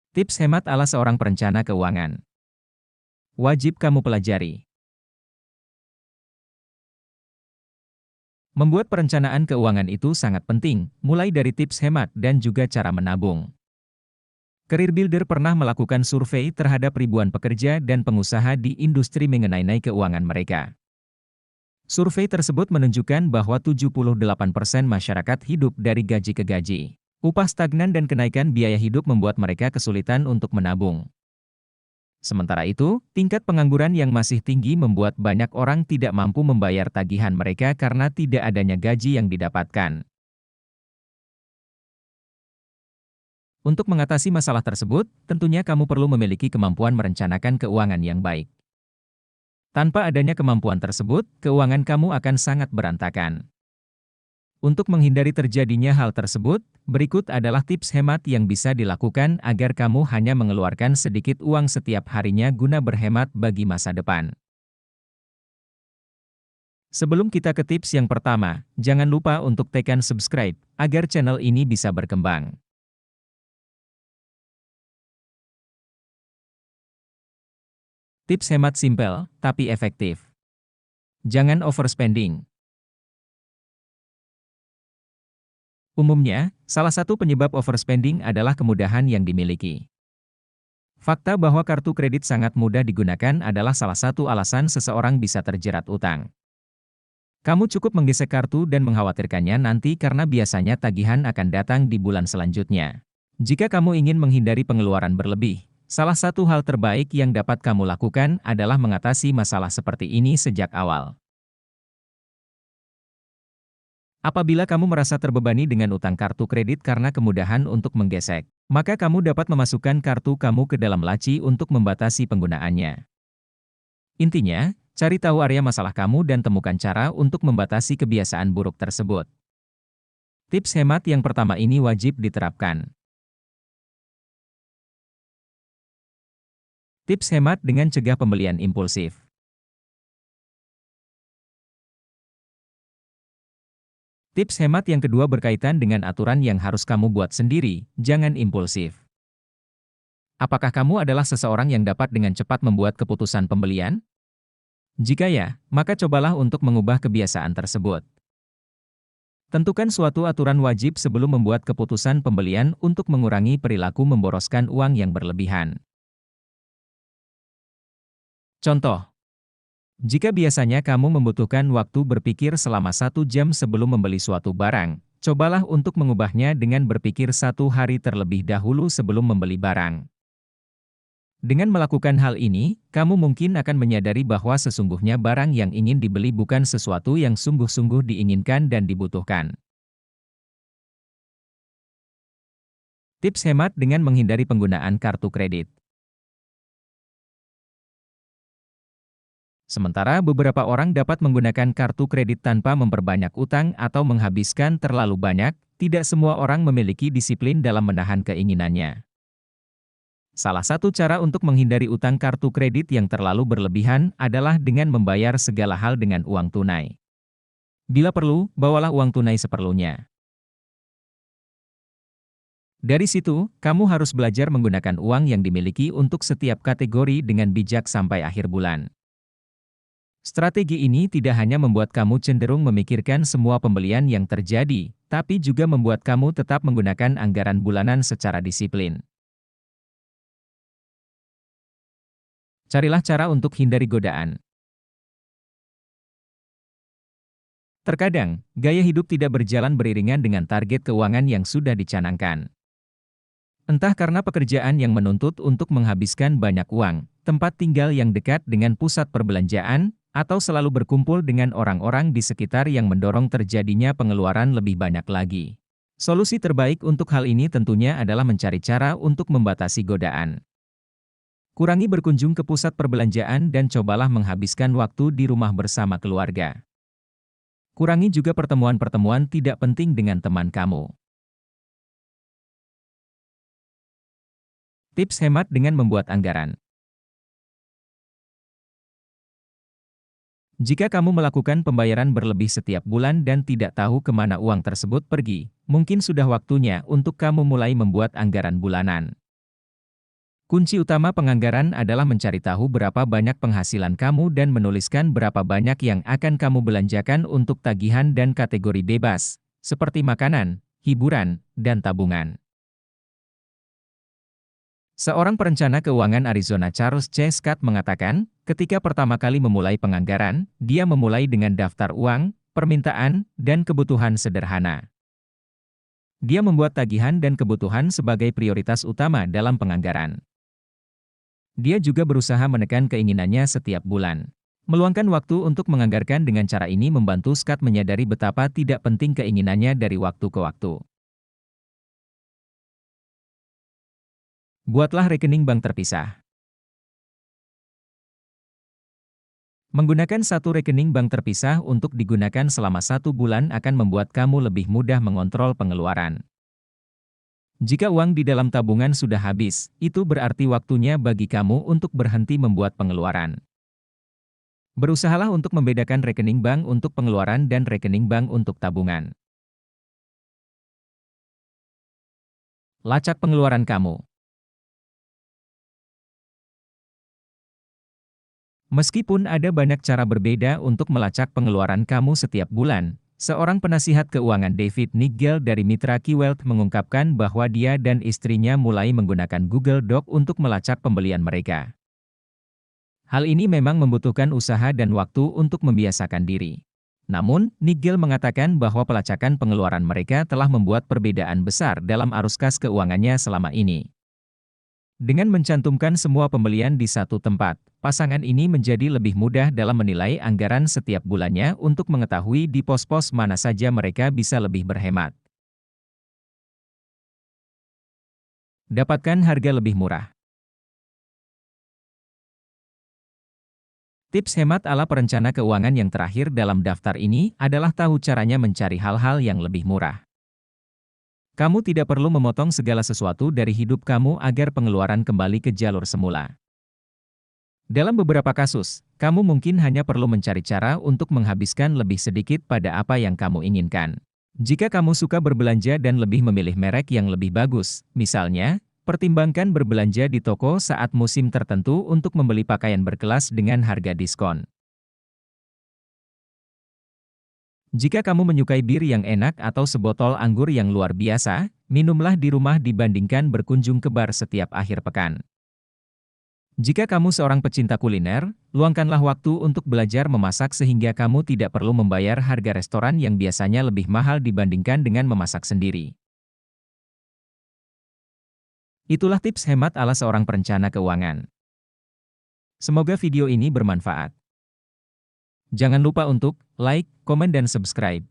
Tips hemat ala seorang perencana keuangan. Wajib kamu pelajari. Membuat perencanaan keuangan itu sangat penting, mulai dari tips hemat dan juga cara menabung. Career Builder pernah melakukan survei terhadap ribuan pekerja dan pengusaha di industri mengenai keuangan mereka. Survei tersebut menunjukkan bahwa 78% masyarakat hidup dari gaji ke gaji. Upah stagnan dan kenaikan biaya hidup membuat mereka kesulitan untuk menabung. Sementara itu, tingkat pengangguran yang masih tinggi membuat banyak orang tidak mampu membayar tagihan mereka karena tidak adanya gaji yang didapatkan. Untuk mengatasi masalah tersebut, tentunya kamu perlu memiliki kemampuan merencanakan keuangan yang baik. Tanpa adanya kemampuan tersebut, keuangan kamu akan sangat berantakan. Untuk menghindari terjadinya hal tersebut, berikut adalah tips hemat yang bisa dilakukan agar kamu hanya mengeluarkan sedikit uang setiap harinya guna berhemat bagi masa depan. Sebelum kita ke tips yang pertama, jangan lupa untuk tekan subscribe, agar channel ini bisa berkembang. Tips hemat simpel, tapi efektif. Jangan overspending. Umumnya, salah satu penyebab overspending adalah kemudahan yang dimiliki. Fakta bahwa kartu kredit sangat mudah digunakan adalah salah satu alasan seseorang bisa terjerat utang. Kamu cukup menggesek kartu dan mengkhawatirkannya nanti karena biasanya tagihan akan datang di bulan selanjutnya. Jika kamu ingin menghindari pengeluaran berlebih, salah satu hal terbaik yang dapat kamu lakukan adalah mengatasi masalah seperti ini sejak awal. Apabila kamu merasa terbebani dengan utang kartu kredit karena kemudahan untuk menggesek, maka kamu dapat memasukkan kartu kamu ke dalam laci untuk membatasi penggunaannya. Intinya, cari tahu area masalah kamu dan temukan cara untuk membatasi kebiasaan buruk tersebut. Tips hemat yang pertama ini wajib diterapkan. Tips hemat dengan cegah pembelian impulsif. Tips hemat yang kedua berkaitan dengan aturan yang harus kamu buat sendiri, jangan impulsif. Apakah kamu adalah seseorang yang dapat dengan cepat membuat keputusan pembelian? Jika ya, maka cobalah untuk mengubah kebiasaan tersebut. Tentukan suatu aturan wajib sebelum membuat keputusan pembelian untuk mengurangi perilaku memboroskan uang yang berlebihan. Contoh, jika biasanya kamu membutuhkan waktu berpikir selama 1 jam sebelum membeli suatu barang, cobalah untuk mengubahnya dengan berpikir 1 hari terlebih dahulu sebelum membeli barang. Dengan melakukan hal ini, kamu mungkin akan menyadari bahwa sesungguhnya barang yang ingin dibeli bukan sesuatu yang sungguh-sungguh diinginkan dan dibutuhkan. Tips hemat dengan menghindari penggunaan kartu kredit. Sementara beberapa orang dapat menggunakan kartu kredit tanpa memperbanyak utang atau menghabiskan terlalu banyak, tidak semua orang memiliki disiplin dalam menahan keinginannya. Salah satu cara untuk menghindari utang kartu kredit yang terlalu berlebihan adalah dengan membayar segala hal dengan uang tunai. Bila perlu, bawalah uang tunai seperlunya. Dari situ, kamu harus belajar menggunakan uang yang dimiliki untuk setiap kategori dengan bijak sampai akhir bulan. Strategi ini tidak hanya membuat kamu cenderung memikirkan semua pembelian yang terjadi, tapi juga membuat kamu tetap menggunakan anggaran bulanan secara disiplin. Carilah cara untuk hindari godaan. Terkadang, gaya hidup tidak berjalan beriringan dengan target keuangan yang sudah dicanangkan. Entah karena pekerjaan yang menuntut untuk menghabiskan banyak uang, tempat tinggal yang dekat dengan pusat perbelanjaan, atau selalu berkumpul dengan orang-orang di sekitar yang mendorong terjadinya pengeluaran lebih banyak lagi. Solusi terbaik untuk hal ini tentunya adalah mencari cara untuk membatasi godaan. Kurangi berkunjung ke pusat perbelanjaan dan cobalah menghabiskan waktu di rumah bersama keluarga. Kurangi juga pertemuan-pertemuan tidak penting dengan teman kamu. Tips hemat dengan membuat anggaran. Jika kamu melakukan pembayaran berlebih setiap bulan dan tidak tahu kemana uang tersebut pergi, mungkin sudah waktunya untuk kamu mulai membuat anggaran bulanan. Kunci utama penganggaran adalah mencari tahu berapa banyak penghasilan kamu dan menuliskan berapa banyak yang akan kamu belanjakan untuk tagihan dan kategori bebas, seperti makanan, hiburan, dan tabungan. Seorang perencana keuangan Arizona Charles C. Scott mengatakan, ketika pertama kali memulai penganggaran, dia memulai dengan daftar uang, permintaan, dan kebutuhan sederhana. Dia membuat tagihan dan kebutuhan sebagai prioritas utama dalam penganggaran. Dia juga berusaha menekan keinginannya setiap bulan. Meluangkan waktu untuk menganggarkan dengan cara ini membantu Scott menyadari betapa tidak penting keinginannya dari waktu ke waktu. Buatlah rekening bank terpisah. Menggunakan satu rekening bank terpisah untuk digunakan selama 1 bulan akan membuat kamu lebih mudah mengontrol pengeluaran. Jika uang di dalam tabungan sudah habis, itu berarti waktunya bagi kamu untuk berhenti membuat pengeluaran. Berusahalah untuk membedakan rekening bank untuk pengeluaran dan rekening bank untuk tabungan. Lacak pengeluaran kamu. Meskipun ada banyak cara berbeda untuk melacak pengeluaran kamu setiap bulan, seorang penasihat keuangan David Nigel dari Mitra Key Wealth mengungkapkan bahwa dia dan istrinya mulai menggunakan Google Doc untuk melacak pembelian mereka. Hal ini memang membutuhkan usaha dan waktu untuk membiasakan diri. Namun, Nigel mengatakan bahwa pelacakan pengeluaran mereka telah membuat perbedaan besar dalam arus kas keuangannya selama ini. Dengan mencantumkan semua pembelian di satu tempat, pasangan ini menjadi lebih mudah dalam menilai anggaran setiap bulannya untuk mengetahui di pos-pos mana saja mereka bisa lebih berhemat. Dapatkan harga lebih murah. Tips hemat ala perencana keuangan yang terakhir dalam daftar ini adalah tahu caranya mencari hal-hal yang lebih murah. Kamu tidak perlu memotong segala sesuatu dari hidup kamu agar pengeluaran kembali ke jalur semula. Dalam beberapa kasus, kamu mungkin hanya perlu mencari cara untuk menghabiskan lebih sedikit pada apa yang kamu inginkan. Jika kamu suka berbelanja dan lebih memilih merek yang lebih bagus, misalnya, pertimbangkan berbelanja di toko saat musim tertentu untuk membeli pakaian berkelas dengan harga diskon. Jika kamu menyukai bir yang enak atau sebotol anggur yang luar biasa, minumlah di rumah dibandingkan berkunjung ke bar setiap akhir pekan. Jika kamu seorang pecinta kuliner, luangkanlah waktu untuk belajar memasak sehingga kamu tidak perlu membayar harga restoran yang biasanya lebih mahal dibandingkan dengan memasak sendiri. Itulah tips hemat ala seorang perencana keuangan. Semoga video ini bermanfaat. Jangan lupa untuk like, komen dan subscribe.